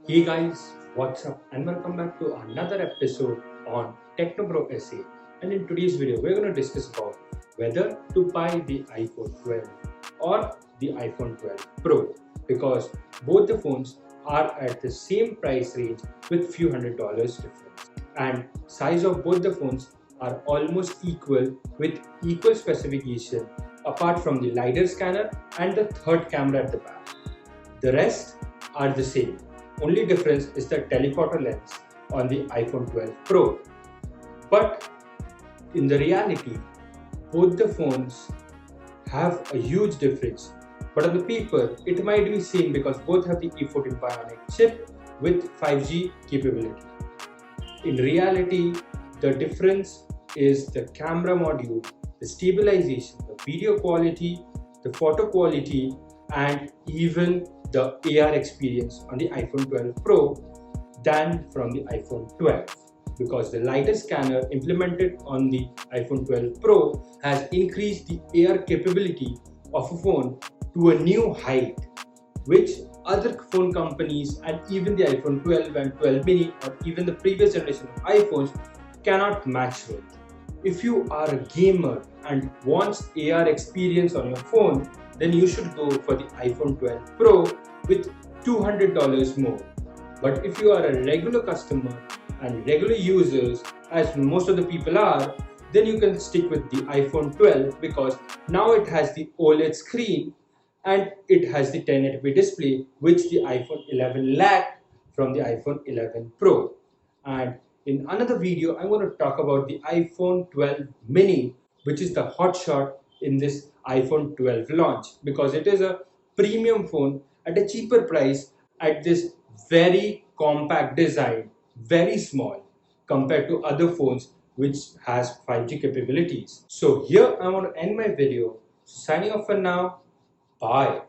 Hey guys, what's up? And welcome back to another episode on TechnoBroSA. And in today's video, we're going to discuss about whether to buy the iPhone 12 or the iPhone 12 Pro, because both the phones are at the same price range with few $100s difference. And size of both the phones are almost equal with equal specification apart from the LiDAR scanner and the third camera at the back. The rest are the same. Only difference is the telephoto lens on the iPhone 12 Pro. But in the reality, both the phones have a huge difference. But on the paper, it might be same because both have the E14 Bionic chip with 5G capability. In reality, the difference is the camera module, the stabilization, the video quality, the photo quality, and even the AR experience on the iPhone 12 Pro than from the iPhone 12, because the LiDAR scanner implemented on the iPhone 12 Pro has increased the AR capability of a phone to a new height, which other phone companies and even the iPhone 12 and 12 mini or even the previous generation of iPhones cannot match with. If you are a gamer and wants AR experience on your phone, then you should go for the iPhone 12 Pro with $200 more. But if you are a regular customer and regular users, as most of the people are, then you can stick with the iPhone 12 because now it has the OLED screen and it has the 1080p display, which the iPhone 11 lacked from the iPhone 11 Pro. And in another video, I'm going to talk about the iPhone 12 mini, which is the hotshot in this iPhone 12 launch, because it is a premium phone at a cheaper price at this very compact design, very small compared to other phones which has 5G capabilities. So here I want to end my video. Signing off for now. Bye.